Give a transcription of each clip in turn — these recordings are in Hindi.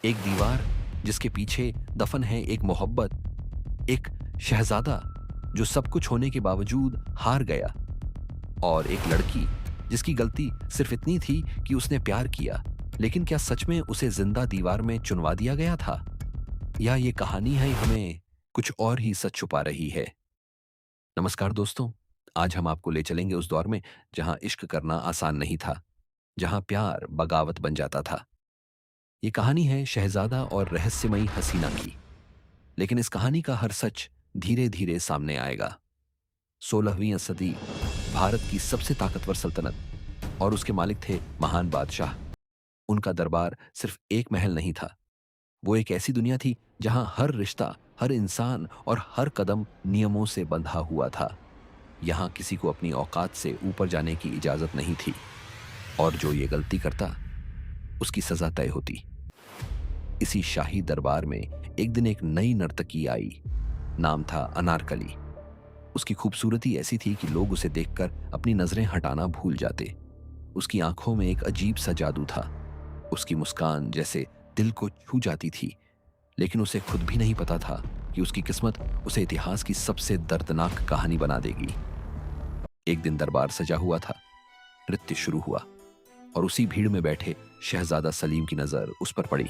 एक दीवार जिसके पीछे दफन है एक मोहब्बत, एक शहजादा जो सब कुछ होने के बावजूद हार गया, और एक लड़की जिसकी गलती सिर्फ इतनी थी कि उसने प्यार किया। लेकिन क्या सच में उसे जिंदा दीवार में चुनवा दिया गया था, या ये कहानी है हमें कुछ और ही सच छुपा रही है? नमस्कार दोस्तों, आज हम आपको ले चलेंगे उस दौर में जहां इश्क करना आसान नहीं था, जहां प्यार बगावत बन जाता था। ये कहानी है शहजादा और रहस्यमयी हसीना की। लेकिन इस कहानी का हर सच धीरे धीरे सामने आएगा। 16वीं सदी, भारत की सबसे ताकतवर सल्तनत, और उसके मालिक थे महान बादशाह। उनका दरबार सिर्फ एक महल नहीं था, वो एक ऐसी दुनिया थी जहां हर रिश्ता, हर इंसान और हर कदम नियमों से बंधा हुआ था। यहां किसी को अपनी औकात से ऊपर जाने की इजाजत नहीं थी, और जो ये गलती करता उसकी सजा तय होती। इसी शाही दरबार में एक दिन एक नई नर्तकी आई। नाम था अनारकली। उसकी खूबसूरती ऐसी थी कि लोग उसे देखकर अपनी नजरें हटाना भूल जाते। उसकी आंखों में एक अजीब सा जादू था। उसकी मुस्कान जैसे दिल को छू जाती थी, लेकिन उसे खुद भी नहीं पता था कि उसकी किस्मत उसे इतिहास की सबसे दर्दनाक कहानी बना देगी। एक दिन दरबार सजा हुआ था, नृत्य शुरू हुआ, और उसी भीड़ में बैठे शहजादा सलीम की नजर उस पर पड़ी।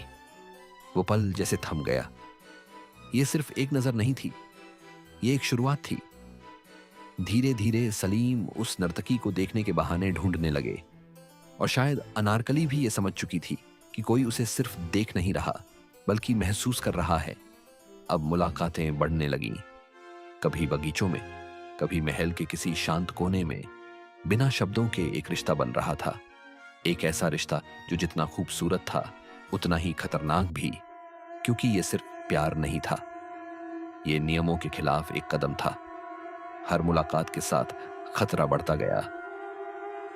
वो पल जैसे थम गया। ये सिर्फ एक नजर नहीं थी, ये एक शुरुआत थी। धीरे धीरे सलीम उस नर्तकी को देखने के बहाने ढूंढने लगे, और शायद अनारकली भी ये समझ चुकी थी कि कोई उसे सिर्फ देख नहीं रहा, बल्कि महसूस कर रहा है। अब मुलाकातें बढ़ने लगीं, कभी बगीचों में, कभी महल के किसी शांत कोने में। बिना शब्दों के एक रिश्ता बन रहा था। एक ऐसा रिश्ता जो जितना खूबसूरत था उतना ही खतरनाक भी, क्योंकि ये सिर्फ प्यार नहीं था, ये नियमों के खिलाफ एक कदम था। हर मुलाकात के साथ खतरा बढ़ता गया।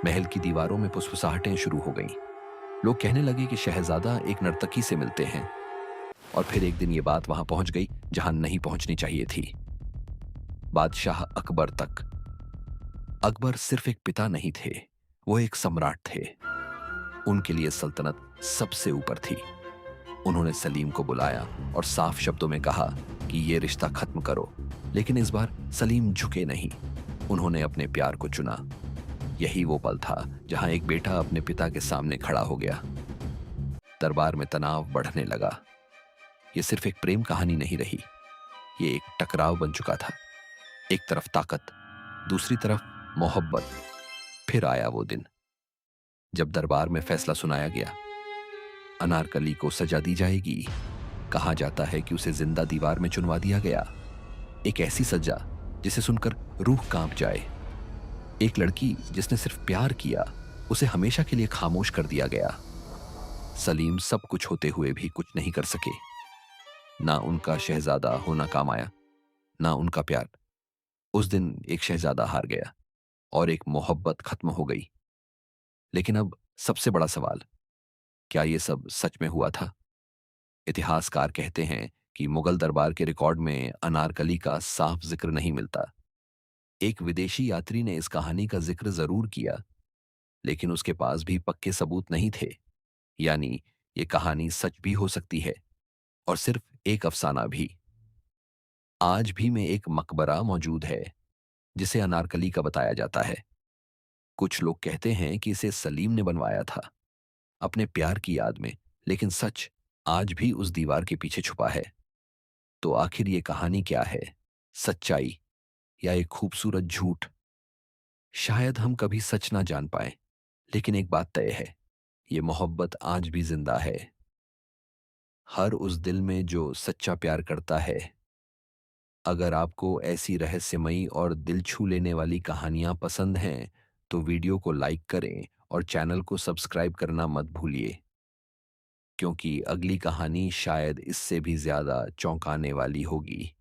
महल की दीवारों में फुसफुसाहटें शुरू हो गईं। लोग कहने लगे कि शहजादा एक नर्तकी से मिलते हैं। और फिर एक दिन ये बात वहां पहुंच गई जहां नहीं पहुंचनी चाहिए थी। बादशाह अकबर तक। अकबर सिर्फ एक पिता नहीं थे, वो एक सम्राट थे। उनके लिए सल्तनत सबसे ऊपर थी। उन्होंने सलीम को बुलाया और साफ शब्दों में कहा कि ये रिश्ता खत्म करो। लेकिन इस बार सलीम झुके नहीं। उन्होंने अपने प्यार को चुना। यही वो पल था जहां एक बेटा अपने पिता के सामने खड़ा हो गया। दरबार में तनाव बढ़ने लगा। ये सिर्फ एक प्रेम कहानी नहीं रही, ये एक टकराव बन चुका था। एक तरफ ताकत, दूसरी तरफ मोहब्बत। फिर आया वो दिन जब दरबार में फैसला सुनाया गया। अनारकली को सजा दी जाएगी। कहा जाता है कि उसे जिंदा दीवार में चुनवा दिया गया। एक ऐसी सजा जिसे सुनकर रूह कांप जाए। एक लड़की जिसने सिर्फ प्यार किया, उसे हमेशा के लिए खामोश कर दिया गया। सलीम सब कुछ होते हुए भी कुछ नहीं कर सके। ना उनका शहजादा होना काम आया, ना उनका प्यार। उस दिन एक शहजादा हार गया, और एक मोहब्बत खत्म हो गई। लेकिन अब सबसे बड़ा सवाल, क्या ये सब सच में हुआ था? इतिहासकार कहते हैं कि मुगल दरबार के रिकॉर्ड में अनारकली का साफ जिक्र नहीं मिलता। एक विदेशी यात्री ने इस कहानी का जिक्र जरूर किया, लेकिन उसके पास भी पक्के सबूत नहीं थे। यानी ये कहानी सच भी हो सकती है, और सिर्फ एक अफसाना भी। आज भी में एक मकबरा मौजूद है जिसे अनारकली का बताया जाता है। कुछ लोग कहते हैं कि इसे सलीम ने बनवाया था अपने प्यार की याद में, लेकिन सच आज भी उस दीवार के पीछे छुपा है। तो आखिर ये कहानी क्या है? सच्चाई, या एक खूबसूरत झूठ? शायद हम कभी सच ना जान पाए, लेकिन एक बात तय है, ये मोहब्बत आज भी जिंदा है। हर उस दिल में जो सच्चा प्यार करता है। अगर आपको ऐसी रहस्यमयी और दिल छू लेने वाली कहानियां पसंद हैं, तो वीडियो को लाइक करें और चैनल को सब्सक्राइब करना मत भूलिए, क्योंकि अगली कहानी शायद इससे भी ज्यादा चौंकाने वाली होगी।